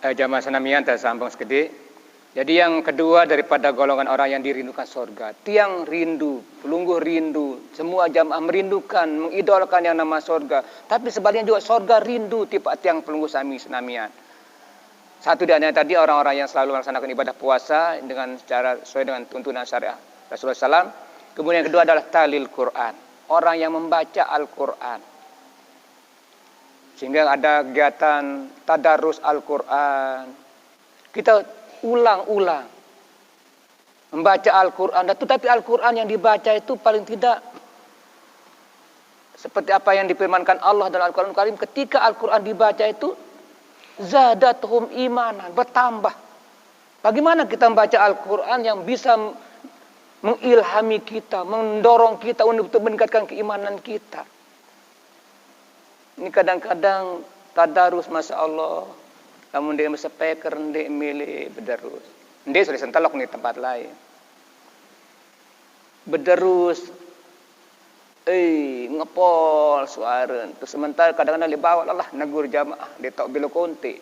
Jamaah senamian tersambung sekedik. Jadi yang kedua daripada golongan orang yang dirindukan surga, tiang rindu, pelungguh rindu, semua jamaah merindukan, mengidolakan yang nama surga. Tapi sebaliknya juga surga rindu tiang pelungguh senamian. Satu di antara tadi orang-orang yang selalu melaksanakan ibadah puasa dengan secara sesuai dengan tuntunan syariah Rasulullah SAW. Kemudian yang kedua adalah talil Quran, orang yang membaca Al-Quran. Sehingga ada kegiatan tadarus Al-Quran. Kita ulang-ulang membaca Al-Quran. Tetapi Al-Quran yang dibaca itu paling tidak seperti apa yang difirmankan Allah dalam Al-Quran Karim. Ketika Al-Quran dibaca itu zadatuhum imanan, bertambah. Bagaimana kita membaca Al-Quran yang bisa mengilhami kita, mendorong kita untuk meningkatkan keimanan kita. Ini kadang-kadang tadarus, Masya Allah. Namun dia speaker, dia milih berderus. Dia sudah sentelok nih tempat lain. Berderus. Ngepol suara. Terus sementara kadang-kadang dia bawa lah negur jamaah. Dia tak bila konti.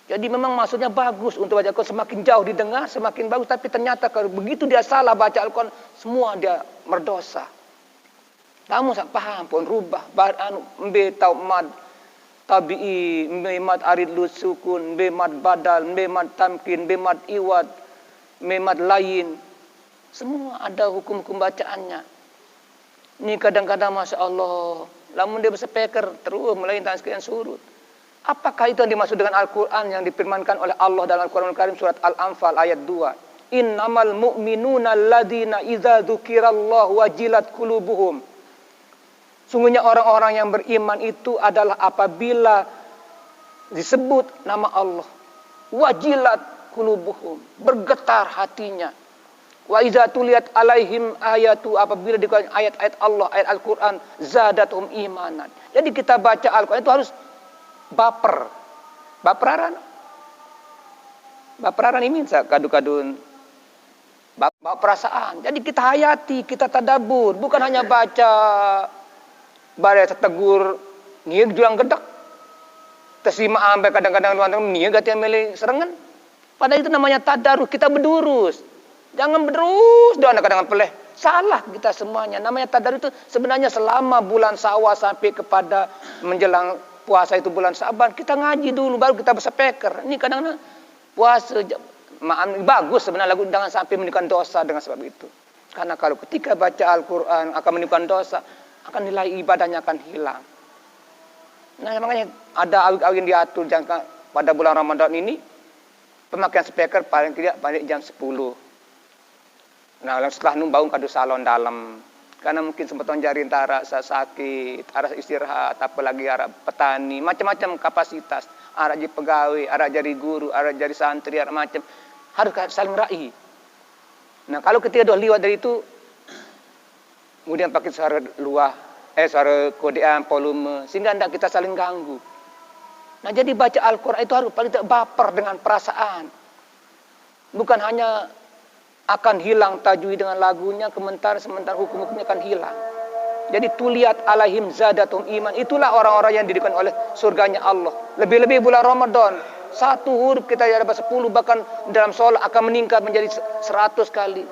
Jadi memang maksudnya bagus untuk baca Al-Quran. Semakin jauh didengar, semakin bagus. Tapi ternyata kalau begitu dia salah baca Al-Quran, semua dia berdosa. Kamu tak paham pun rubah. Mbe tau mad tabi'i, mbe mad arid lusukun, mbe mad badal, mbe mad tamkin, mbe mad iwad, mbe mad lain. Semua ada hukum-hukum bacaannya. Ini kadang-kadang Masya Allah. Lamun dia bersepeker terus melintang sekian surut. Apakah itu yang dimaksud dengan Al-Quran yang difirmankan oleh Allah dalam Al-Quran Al-Karim surat Al-Anfal ayat 2. Innamal mu'minuna alladhina idza dzukirallahu wajilat qulubuhum. Sungguhnya orang-orang yang beriman itu adalah apabila disebut nama Allah. Wajilat qulubuhum. Bergetar hatinya. Wa iza tuliyat alaihim ayatu. Apabila dikatakan ayat-ayat Allah, ayat Al-Quran. Zadatum imanan. Jadi kita baca Al-Quran itu harus baper. Baperaran ini kadu-kadun. Bawa perasaan. Jadi kita hayati, kita tadabur. Bukan hanya baca bare tegur nieg juang gedak tersima ambe kadang-kadang luang nieg gati ameli serengan. Padahal itu namanya tadarus, kita berdurus. Jangan berdurus doang kadang-kadang peleh. Salah kita semuanya. Namanya tadarus itu sebenarnya selama bulan Syawal sampai kepada menjelang puasa itu bulan Syaban, kita ngaji dulu baru kita bersepeker. Ini kadang-kadang puasa bagus sebenarnya lagu, jangan sampai menimbulkan dosa dengan sebab itu. Karena kalau ketika baca Al-Quran akan menimbulkan dosa, akan nilai ibadahnya akan hilang. Nah makanya ada awin-awin diatur jangka pada bulan Ramadan ini pemakaian speaker paling tidak balik jam 10. Nah setelah bangun kadu salon dalam karena mungkin sempat jari arah sakit, arah istirahat, apalagi arah petani, macam-macam kapasitas, arah jadi pegawai, arah jadi guru, arah jadi santri, arah macam harus saling raih. Nah kalau ketika dah liwat dari itu kemudian pakai suara luah, suara kodean, volume, sehingga tidak kita saling ganggu. Nah jadi baca Al-Quran itu harus paling tidak baper dengan perasaan. Bukan hanya akan hilang tajwid dengan lagunya, sementara hukum-hukumnya akan hilang. Jadi tuliat alaihim zadatum iman. Itulah orang-orang yang didikan oleh surganya Allah. Lebih-lebih bulan Ramadan. Satu huruf kita dapat 10, bahkan dalam sholat akan meningkat menjadi 100 kali.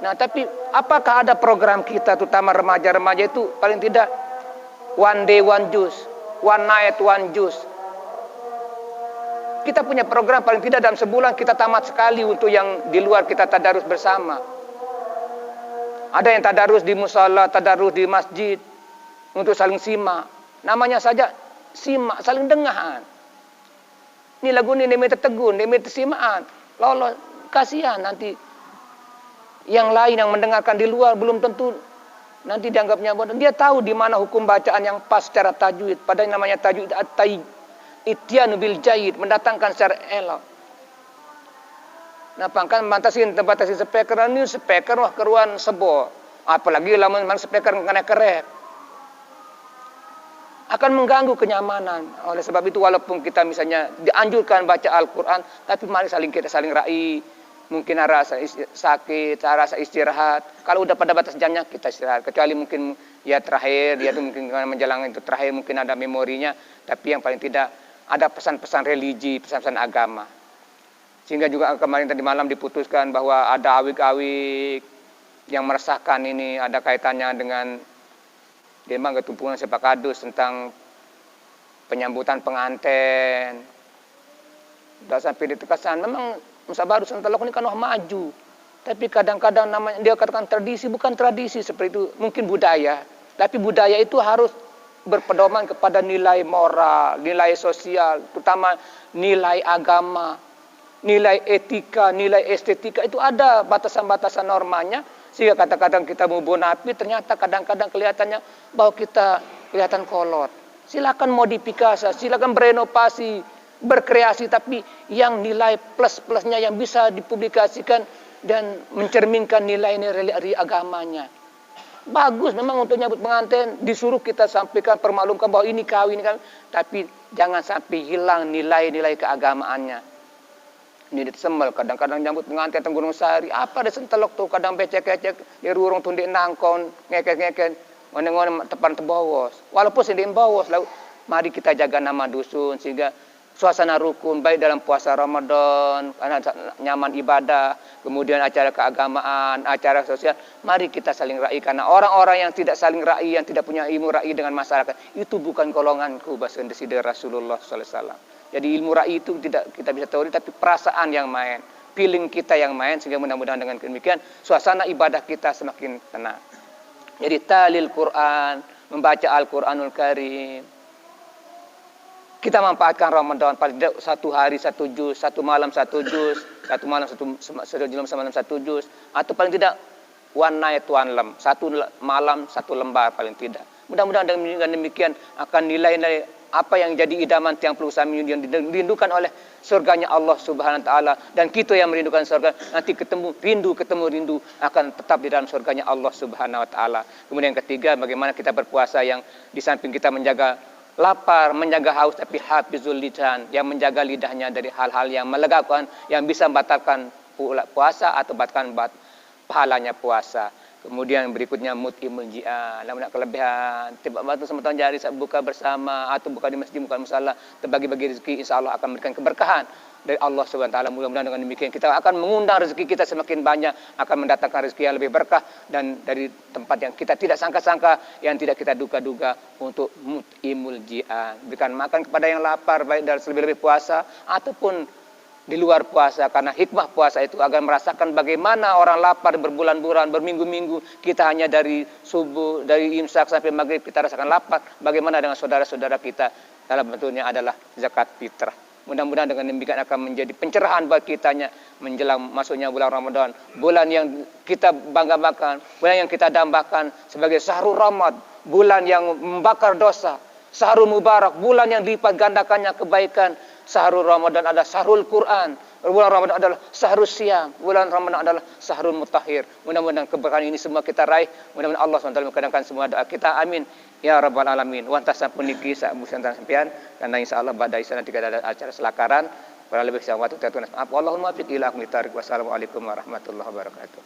Nah tapi apakah ada program kita terutama remaja-remaja itu paling tidak one day one juz, one night one juz. Kita punya program paling tidak dalam sebulan kita tamat sekali untuk yang di luar kita tadarus bersama. Ada yang tadarus di musala, tadarus di masjid untuk saling simak. Namanya saja simak, saling dengar. Ini lagu ini demi tertegun, demi tersimaan. Lolos, kasihan nanti yang lain yang mendengarkan di luar belum tentu nanti dianggapnya bodoh. Dia tahu di mana hukum bacaan yang pas secara tajwid. Padahal namanya tajwid ityanu bil jayyid, mendatangkan secara elok. Nah, pangkan mantasin tempat tasin speaker ini speaker wah keruan sebo. Apalagi lamun speaker kena kerek. Akan mengganggu kenyamanan. Oleh sebab itu walaupun kita misalnya dianjurkan baca Al-Quran, tapi mari kita saling raih. Mungkin rasa sakit, rasa istirahat. Kalau udah pada batas jamnya kita istirahat. Kecuali mungkin ya terakhir, dia tuh mungkin menjelang itu terakhir mungkin ada memorinya. Tapi yang paling tidak ada pesan-pesan religi, pesan-pesan agama. Sehingga juga kemarin tadi malam diputuskan bahwa ada awik-awik yang meresahkan ini, ada kaitannya dengan memang ketumpuan sepak kadus tentang penyambutan pengantin. Sudah sampai di tekasan, memang Nusa Baru Sentolok ini kan maju. Tapi kadang-kadang namanya dia katakan tradisi, bukan tradisi seperti itu, mungkin budaya. Tapi budaya itu harus berpedoman kepada nilai moral, nilai sosial, terutama nilai agama, nilai etika, nilai estetika. Itu ada batasan-batasan normanya. Sehingga kadang-kadang kita mau bonapi, ternyata kadang-kadang kelihatannya bahwa kita kelihatan kolot. Silakan modifikasi, silakan berinovasi, berkreasi, tapi yang nilai plus-plusnya yang bisa dipublikasikan dan mencerminkan nilai-nilai agamanya. Bagus memang untuk nyambut pengantin, disuruh kita sampaikan, permaklumkan bahwa ini kawin, tapi jangan sampai hilang nilai-nilai keagamaannya. Ini disembel, kadang-kadang nyambut pengantin teng Gunung Sari, apa ada Sentelok tuh, kadang becek-becek, di rurung tundik nangkon, ngeket-ngeket, ngone-ngone tepan tebawos. Walaupun sedih bawos, mari kita jaga nama dusun, sehingga suasana rukun, baik dalam puasa Ramadan, karena nyaman ibadah, kemudian acara keagamaan, acara sosial, mari kita saling ra'i. Karena orang-orang yang tidak saling ra'i, yang tidak punya ilmu ra'i dengan masyarakat, itu bukan golonganku, bahasa Rasulullah SAW. Jadi ilmu ra'i itu tidak kita bisa teori, tapi perasaan yang main, feeling kita yang main, sehingga mudah-mudahan dengan demikian, suasana ibadah kita semakin tenang. Jadi talil Quran, membaca Al-Quranul Karim, kita manfaatkan Ramadan paling tidak 1 hari 1 juz, 1 malam 1 juz, 1 malam 1 semalam 1 juz, atau paling tidak one night one lembar, 1 malam 1 lembar paling tidak. Mudah-mudahan dengan demikian akan nilai-nilai apa yang jadi idaman tiang peluk sami yang dirindukan oleh surganya Allah Subhanahu wa taala, dan kita yang merindukan surga nanti ketemu rindu akan tetap di dalam surganya Allah Subhanahu wa taala. Kemudian yang ketiga, bagaimana kita berpuasa yang di samping kita menjaga lapar, menjaga haus, tapi hafizul lisan, yang menjaga lidahnya dari hal-hal yang melegakan, yang bisa membatalkan puasa atau batalkan pahalanya puasa. Kemudian berikutnya mut'imul ji'an, namun kelebihan, tiba waktu semeton jari saat buka bersama atau buka di masjid, buka musala, terbagi-bagi rezeki, insya Allah akan memberikan keberkahan dari Allah Subhanahu wa taala. Mudah-mudahan dengan demikian kita akan mengundang rezeki kita semakin banyak, akan mendatangkan rezeki yang lebih berkah dan dari tempat yang kita tidak sangka-sangka, yang tidak kita duga-duga, untuk mut'imul ji'an, berikan makan kepada yang lapar, baik dari lebih-lebih puasa ataupun di luar puasa. Karena hikmah puasa itu agar merasakan bagaimana orang lapar berbulan-bulan, berminggu-minggu, kita hanya dari subuh, dari imsak sampai maghrib kita rasakan lapar. Bagaimana dengan saudara-saudara kita? Dalam bentuknya adalah zakat fitrah. Mudah-mudahan dengan demikian akan menjadi pencerahan bagi kitanya menjelang masuknya bulan Ramadan, bulan yang kita bangga-banggakan, bulan yang kita dambakan sebagai syahrul Ramad, bulan yang membakar dosa, syahrul mubarak, bulan yang dilipat gandakannya kebaikan. Syahrul Ramadan adalah syahrul Quran, bulan Ramadan adalah syahrul Siyam, bulan Ramadan adalah syahrul Mutahhir. Mudah-mudahan keberkahan ini semua kita raih. Mudah-mudahan Allah SWT mengabulkan semua doa kita. Amin ya rabbal alamin. Wa tasapuniki sa'busan sampean, karena insyaallah pada isana tidak ada acara selakaran. Kurang lebih saya waktu tertulis. Maaf. Allahumma fiq ila akhmi tarik. Wassalamualaikum warahmatullahi wabarakatuh.